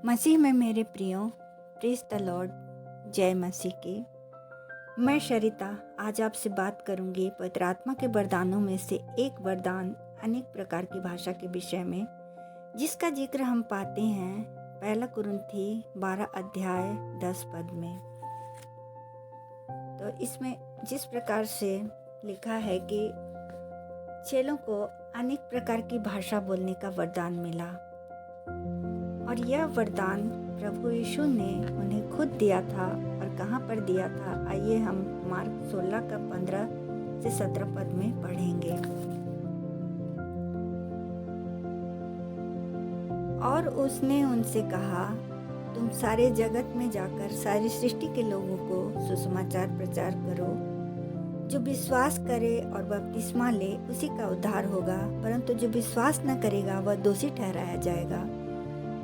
मसीह में मेरे प्रियो, प्रेज़ द लॉर्ड, जय मसीह की। मैं शरिता आज आपसे बात करूंगी पवित्र आत्मा के वरदानों में से एक वरदान अनेक प्रकार की भाषा के विषय में, जिसका जिक्र हम पाते हैं पहला कुरिन्थी 12 अध्याय 10 पद में। तो इसमें जिस प्रकार से लिखा है कि चेलों को अनेक प्रकार की भाषा बोलने का वरदान मिला, और यह वरदान प्रभु यीशु ने उन्हें खुद दिया था। और कहाँ पर दिया था, आइए हम मार्क 16 का 15 से 17 पद में पढ़ेंगे। और उसने उनसे कहा, तुम सारे जगत में जाकर सारी सृष्टि के लोगों को सुसमाचार प्रचार करो। जो विश्वास करे और बपतिस्मा ले उसी का उद्धार होगा, परंतु जो विश्वास न करेगा वह दोषी ठहराया जाएगा।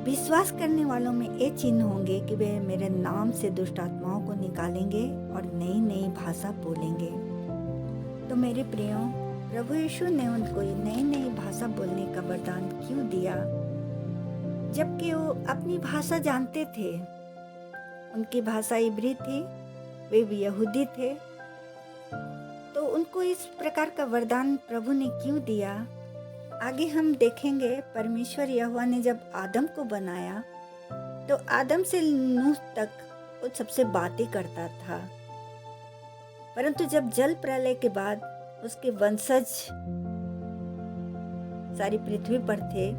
विश्वास करने वालों में ये चिन्ह होंगे कि वे मेरे नाम से दुष्ट आत्माओं को निकालेंगे और नई नई भाषा बोलेंगे। तो मेरे प्रियो, प्रभु यीशु ने उनको नई नई भाषा बोलने का वरदान क्यों दिया, जबकि वो अपनी भाषा जानते थे। उनकी भाषा इब्री थी, वे भी यहूदी थे। तो उनको इस प्रकार का वरदान प्रभु ने क्यों दिया, आगे हम देखेंगे। परमेश्वर यहोवा ने जब आदम को बनाया तो आदम से नूह तक वो सबसे बातें करता था, परंतु जब जल प्रलय के बाद उसके वंशज सारी पृथ्वी पर थे,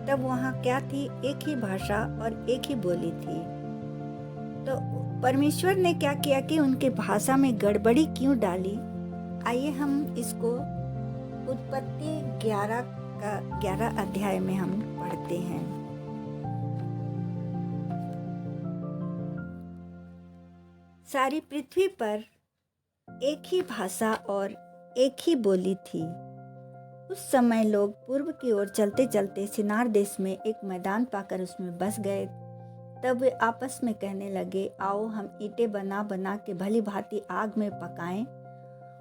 तब वहाँ क्या थी, एक ही भाषा और एक ही बोली थी। तो परमेश्वर ने क्या किया कि उनके भाषा में गड़बड़ी क्यों डाली। आइए हम इसको उत्पत्ति 11 अध्याय में हम पढ़ते हैं। सारी पृथ्वी पर एक ही भाषा और एक ही बोली थी। उस समय लोग पूर्व की ओर चलते चलते सिनार देश में एक मैदान पाकर उसमें बस गए। तब वे आपस में कहने लगे, आओ हम ईंटें बना बना के भली भांति आग में पकाएं।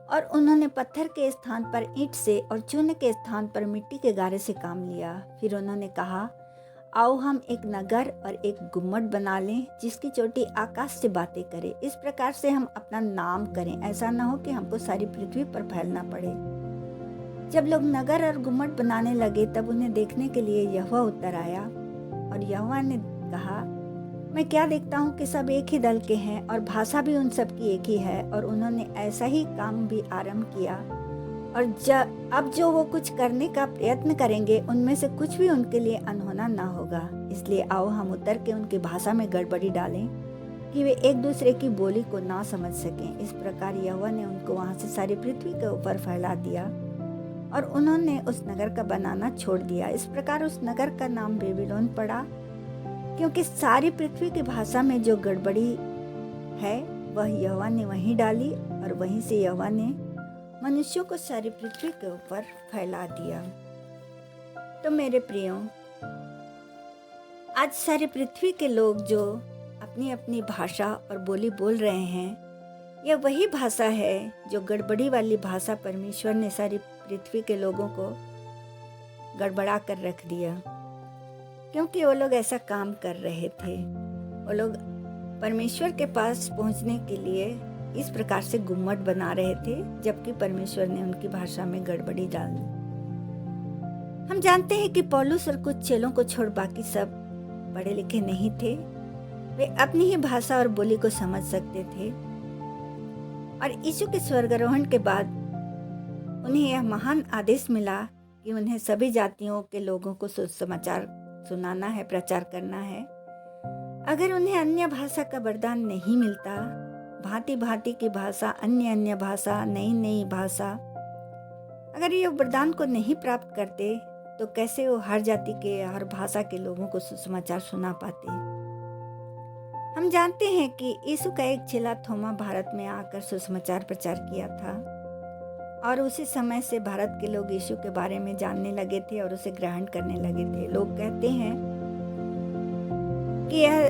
और उन्होंने पत्थर के स्थान पर ईंट से और चूने के स्थान पर मिट्टी के गारे से काम लिया। फिर उन्होंने कहा, आओ हम एक नगर और एक गुम्मट बना लें, जिसकी चोटी आकाश से बातें करे। इस प्रकार से हम अपना नाम करें, ऐसा न हो कि हमको सारी पृथ्वी पर फैलना पड़े। जब लोग नगर और गुम्मट बनाने लगे, तब उन्हें देखने के लिए यहोवा उतर आया। और यहोवा ने कहा, मैं क्या देखता हूँ कि सब एक ही दल के हैं और भाषा भी उन सब की एक ही है। और उन्होंने ऐसा ही काम भी आरंभ किया। और अब जो वो कुछ करने का प्रयत्न करेंगे, उनमें से कुछ भी उनके लिए अनहोना ना होगा। इसलिए आओ हम उतर के उनकी भाषा में गड़बड़ी डालें कि वे एक दूसरे की बोली को ना समझ सकें। इस प्रकार यहोवा ने उनको वहाँ से सारी पृथ्वी के ऊपर फैला दिया और उन्होंने उस नगर का बनाना छोड़ दिया। इस प्रकार उस नगर का नाम बेबीलोन पड़ा, क्योंकि सारी पृथ्वी की भाषा में जो गड़बड़ी है वह यहोवा ने वहीं डाली, और वहीं से यहोवा ने मनुष्यों को सारी पृथ्वी के ऊपर फैला दिया। तो मेरे प्रियो, आज सारी पृथ्वी के लोग जो अपनी अपनी भाषा और बोली बोल रहे हैं, यह वही भाषा है जो गड़बड़ी वाली भाषा परमेश्वर ने सारी पृथ्वी के लोगों को गड़बड़ा कर रख दिया, क्योंकि वो लोग ऐसा काम कर रहे थे। वो लोग परमेश्वर के पास पहुंचने के लिए इस प्रकार से गुम्मट बना रहे थे, जबकि परमेश्वर ने उनकी भाषा में गड़बड़ी डाल दी। हम जानते हैं कि पौलुस और कुछ चेलों को छोड़ बाकी सब पढ़े लिखे नहीं थे। वे अपनी ही भाषा और बोली को समझ सकते थे। और यीशु के स्वर्गारोहण के बाद उन्हें यह महान आदेश मिला कि उन्हें सभी जातियों के लोगों को सुसमाचार सुनाना है, प्रचार करना है। अगर उन्हें अन्य भाषा का वरदान नहीं मिलता, भांति भांति की भाषा, अन्य अन्य भाषा, नई नई भाषा, अगर ये वरदान को नहीं प्राप्त करते, तो कैसे वो हर जाति के, हर भाषा के लोगों को सुसमाचार सुना पाते। हम जानते हैं कि यीशु का एक चेला थोमा भारत में आकर सुसमाचार प्रचार किया था, और उसी समय से भारत के लोग यीशु के बारे में जानने लगे थे और उसे ग्रहण करने लगे थे। लोग कहते हैं कि यह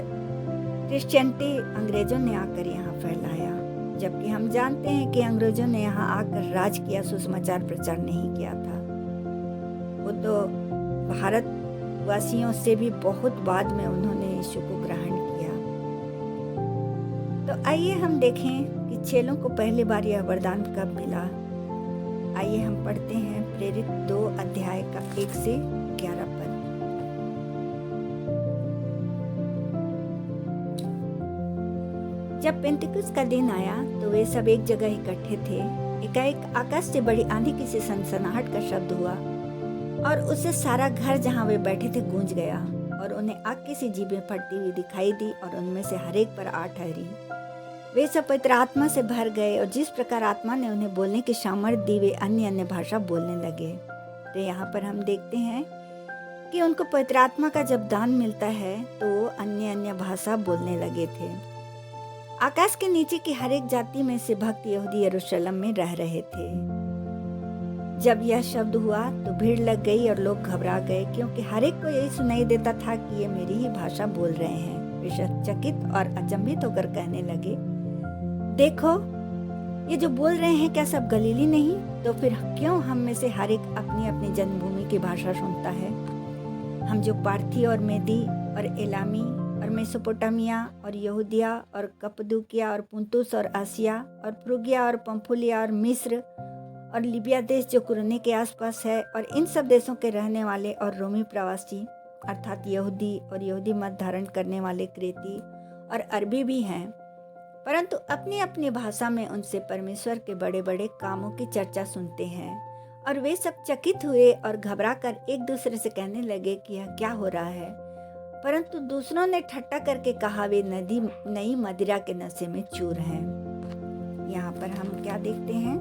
क्रिश्चियनिटी अंग्रेजों ने आकर यहाँ फैलाया, जबकि हम जानते हैं कि अंग्रेजों ने यहाँ आकर राज किया, सुसमाचार प्रचार नहीं किया था। वो तो भारत वासियों से भी बहुत बाद में उन्होंने यीशु को ग्रहण किया। तो आइए हम देखें कि चेलों को पहली बार यह वरदान कब मिला। आइए हम पढ़ते हैं प्रेरित 2 अध्याय का 1 से 11 पद। जब पेंतिकुस्त का दिन आया तो वे सब एक जगह इकट्ठे थे। एकाएक आकाश से बड़ी आंधी की सी सनसनाहट का शब्द हुआ और उससे सारा घर जहाँ वे बैठे थे गूंज गया, और उन्हें आग की सी जीभें फटती हुई दिखाई दी और उनमें से हर एक पर आ ठहरी। वे सब पवित्र आत्मा से भर गए और जिस प्रकार आत्मा ने उन्हें बोलने की सामर्थ्य दी वे अन्य अन्य भाषा बोलने लगे। तो यहाँ पर हम देखते हैं कि उनको पवित्र आत्मा का जब दान मिलता है तो वो अन्य अन्य भाषा बोलने लगे थे। आकाश के नीचे की हर एक जाति में से भक्त यहूदी यरूशलेम में रह रहे थे। जब यह शब्द हुआ तो भीड़ लग गई और लोग घबरा गए, क्योंकि हर एक को यही सुनाई देता था कि ये मेरी ही भाषा बोल रहे हैं। वे चकित और अचंभित होकर कहने लगे, देखो ये जो बोल रहे हैं क्या सब गलीली नहीं? तो फिर क्यों हम में से हर एक अपनी अपनी जन्मभूमि की भाषा सुनता है? हम जो पार्थी और मेदी और एलामी और मेसोपोटामिया और यहूदिया और कप्पदूकिया और पुंतुस और आसिया और फ्रूगिया और पंफुलिया और मिस्र और लिबिया देश जो कुरने के आसपास है, और इन सब देशों के रहने वाले और रोमी प्रवासी अर्थात यहूदी और यहूदी मत धारण करने वाले क्रेती और अरबी भी हैं, परंतु अपनी अपनी भाषा में उनसे परमेश्वर के बड़े बड़े कामों की चर्चा सुनते हैं। और वे सब चकित हुए और घबराकर एक दूसरे से कहने लगे कि यह क्या हो रहा है। परंतु दूसरों ने ठट्ठा करके कहा, वे नई मदिरा के नशे में चूर हैं। यहाँ पर हम क्या देखते हैं,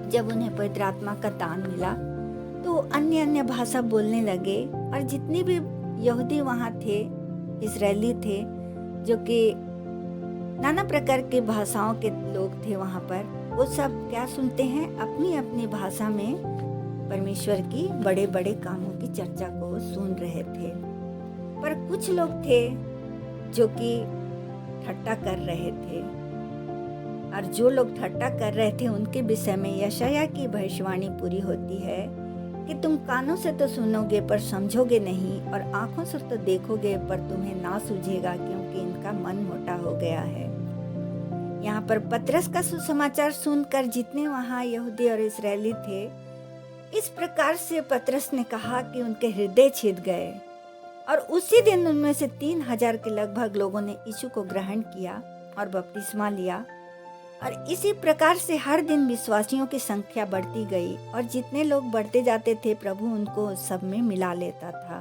जब उन्हें पवित्र आत्मा का दान मिला तो अन्य अन्य भाषा बोलने लगे। और जितने भी यहूदी वहाँ थे, इस्राएली थे, जो कि नाना प्रकार की भाषाओं के लोग थे वहाँ पर, वो सब क्या सुनते हैं, अपनी अपनी भाषा में परमेश्वर की बड़े बड़े कामों की चर्चा को सुन रहे थे। पर कुछ लोग थे जो कि ठट्ठा कर रहे थे, और जो लोग ठट्ठा कर रहे थे उनके विषय में यशाया की भविष्यवाणी पूरी होती है कि तुम कानों से तो सुनोगे पर समझोगे नहीं, और आंखों से तो देखोगे पर तुम्हें ना सूझेगा, क्योंकि इनका मन मोटा हो गया है। यहाँ पर पतरस का सुसमाचार सुनकर जितने वहाँ यहूदी और इस्राएली थे, इस प्रकार से पतरस ने कहा कि उनके हृदय छिद गए, और उसी दिन उनमें से 3000 के लगभग लोगों ने यीशु को ग्रहण किया और बपतिस्मा लिया। और इसी प्रकार से हर दिन विश्वासियों की संख्या बढ़ती गई, और जितने लोग बढ़ते जाते थे प्रभु उनको सब में मिला लेता था।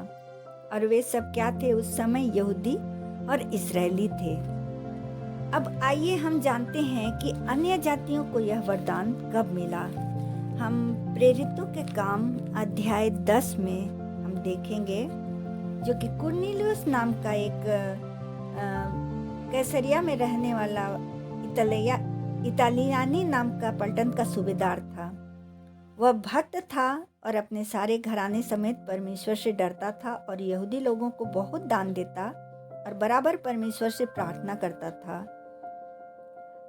और वे सब क्या थे उस समय, यहूदी और इस्राएली थे। अब आइए हम जानते हैं कि अन्य जातियों को यह वरदान कब मिला। हम प्रेरितों के काम अध्याय 10 में हम देखेंगे, जो कि कुरनेलियुस नाम का एक कैसरिया में रहने वाला इतालियानी नाम का पलटन का सूबेदार था। वह भक्त था और अपने सारे घराने समेत परमेश्वर से डरता था, और यहूदी लोगों को बहुत दान देता और बराबर परमेश्वर से प्रार्थना करता था।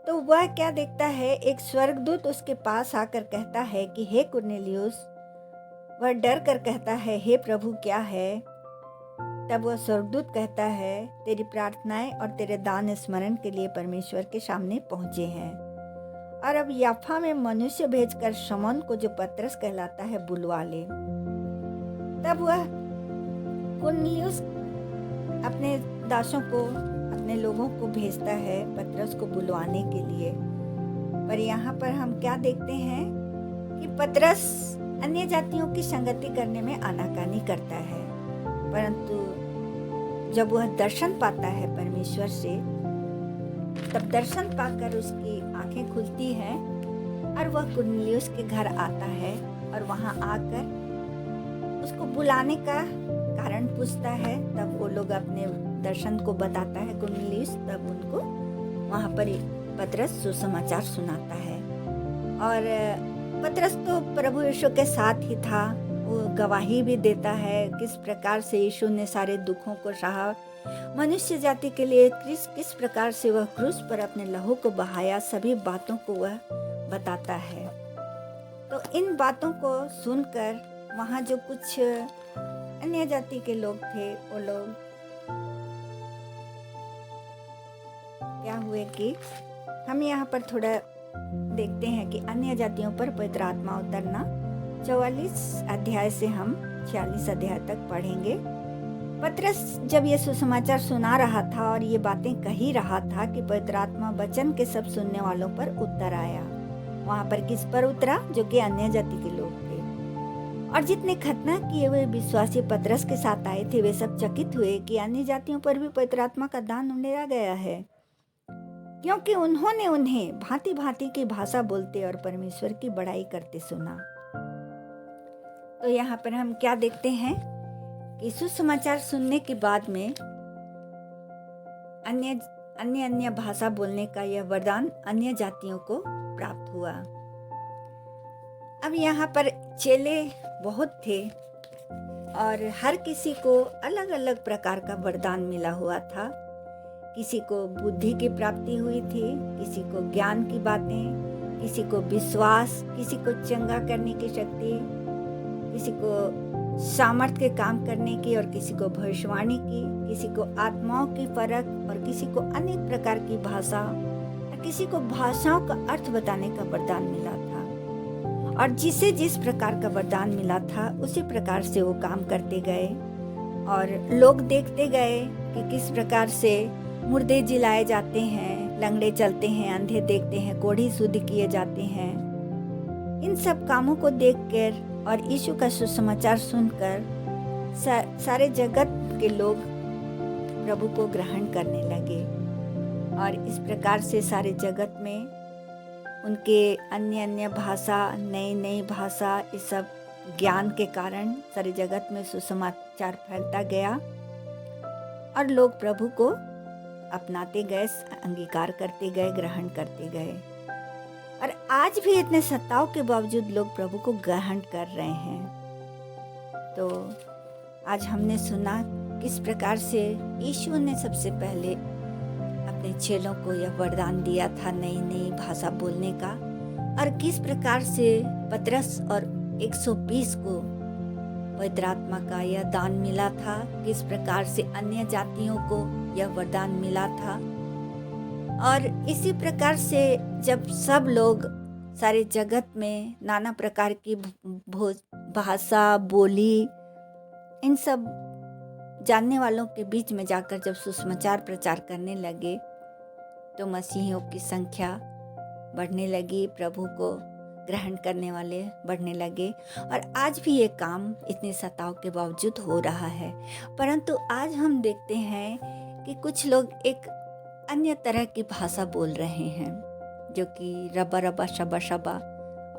तो वह क्या देखता है, एक स्वर्गदूत उसके पास आकर कहता है कि हे कुरनेलियुस। वह डर कर कहता है, हे प्रभु क्या है? तब वह स्वर्गदूत कहता है, तेरी प्रार्थनाएं और तेरे दान स्मरण के लिए परमेश्वर के सामने पहुंचे हैं, और अब याफा में मनुष्य भेजकर शमौन को, जो पतरस कहलाता है, बुलवा ले। तब वह कुरनेलियुस अपने दासों को, अपने लोगों को भेजता है पतरस को बुलवाने के लिए। पर यहाँ पर हम क्या देखते हैं कि पतरस अन्य जातियों की संगति करने में आनाकानी करता है, परंतु जब वह दर्शन पाता है परमेश्वर से, तब दर्शन पाकर उसकी आंखें खुलती हैं और वह कुरनेलियुस के घर आता है और वहां आकर उसको बुलाने का कारण पूछता है। तब वो लोग अपने दर्शन को बताता है कुरनेलियुस, तब उनको वहां पर पतरस सुसमाचार सुनाता है। और पतरस तो प्रभु यीशु के साथ ही था, वो गवाही भी देता है किस प्रकार से यीशु ने सारे दुखों को सहा, मनुष्य जाति के लिए किस प्रकार से वह क्रूस पर अपने लहू को बहाया, सभी बातों को वह बताता है। तो इन बातों को सुनकर वहाँ जो कुछ अन्य जाति के लोग थे, वो लोग क्या हुए कि हम यहाँ पर थोड़ा देखते हैं कि अन्य जातियों पर पवित्र आत्मा उतरना 44 अध्याय से हम 46 अध्याय तक पढ़ेंगे। पतरस जब ये सुसमाचार सुना रहा था और ये बातें कही रहा था कि पवित्र आत्मा वचन के सब सुनने वालों पर उतर आया। वहाँ पर किस पर उतरा? जो कि अन्य जाति के लोग थे। और जितने खतना किए हुए विश्वासी पतरस के साथ आए थे वे सब चकित हुए कि अन्य जातियों पर भी पवित्र आत्मा का दान उंडेरा गया है, क्योंकि उन्होंने उन्हें भांति भांति की भाषा बोलते और परमेश्वर की बड़ाई करते सुना। तो यहाँ पर हम क्या देखते हैं कि सुसमाचार सुनने के बाद में अन्य भाषा बोलने का यह वरदान अन्य जातियों को प्राप्त हुआ। अब यहाँ पर चेले बहुत थे और हर किसी को अलग अलग प्रकार का वरदान मिला हुआ था। किसी को बुद्धि की प्राप्ति हुई थी, किसी को ज्ञान की बातें, किसी को विश्वास, किसी को चंगा करने की शक्ति, किसी को सामर्थ के काम करने की और किसी को भविष्यवाणी की, किसी को आत्माओं की फर्क और किसी को अनेक प्रकार की भाषा और किसी को भाषाओं का अर्थ बताने का वरदान मिला था। और जिसे जिस प्रकार का वरदान मिला था उसी प्रकार से वो काम करते गए और लोग देखते गए कि किस प्रकार से मुर्दे जिलाए जाते हैं, लंगड़े चलते हैं, अंधे देखते हैं, कोढ़ी शुद्ध किए जाते हैं। इन सब कामों को देखकर और यीशु का सुसमाचार सुनकर सारे जगत के लोग प्रभु को ग्रहण करने लगे और इस प्रकार से सारे जगत में उनके अन्य भाषा, नई भाषा, इस सब ज्ञान के कारण सारे जगत में सुसमाचार फैलता गया और लोग प्रभु को अपनाते गए, अंगीकार करते गए, ग्रहण करते गए। और आज भी इतने सताव के बावजूद लोग प्रभु को ग्रहण कर रहे हैं। तो आज हमने सुना किस प्रकार से यीशु ने सबसे पहले अपने चेलों को यह वरदान दिया था नई भाषा बोलने का, और किस प्रकार से पतरस और 120 को पवित्र आत्मा का यह दान मिला था, किस प्रकार से अन्य जातियों को यह वरदान मिला था। और इसी प्रकार से जब सब लोग सारे जगत में नाना प्रकार की भाषा, बोली, इन सब जानने वालों के बीच में जाकर जब सुसमाचार प्रचार करने लगे तो मसीहियों की संख्या बढ़ने लगी, प्रभु को ग्रहण करने वाले बढ़ने लगे। और आज भी ये काम इतने सताव के बावजूद हो रहा है। परंतु आज हम देखते हैं कि कुछ लोग एक अन्य तरह की भाषा बोल रहे हैं, जो कि रबा रबा शबा शबा,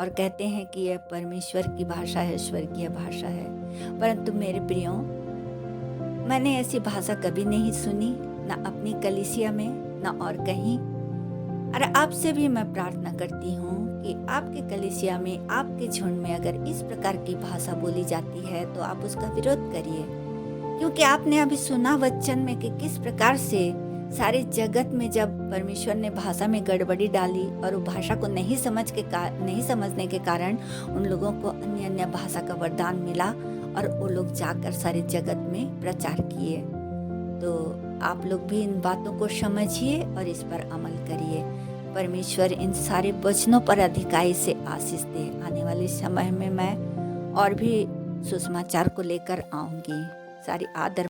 और कहते हैं कि यह परमेश्वर की भाषा है, स्वर्गीय भाषा है। परंतु मेरे प्रियो, मैंने ऐसी भाषा कभी नहीं सुनी, ना अपनी कलीसिया में, ना और कहीं। और आपसे भी मैं प्रार्थना करती हूँ कि आपके कलीसिया में, आपके झुंड में अगर इस प्रकार की भाषा बोली जाती है तो आप उसका विरोध करिए, क्योंकि आपने अभी सुना वचन में कि किस प्रकार से सारे जगत में जब परमेश्वर ने भाषा में गड़बड़ी डाली और वो भाषा को नहीं समझने के कारण उन लोगों को अन्य भाषा का वरदान मिला और वो लोग जाकर सारे जगत में प्रचार किए। तो आप लोग भी इन बातों को समझिए और इस पर अमल करिए। परमेश्वर इन सारे वचनों पर अधिकाई से आशीष दे। आने वाले समय में मैं और भी सुसमाचार को लेकर आऊँगी। सारी आदर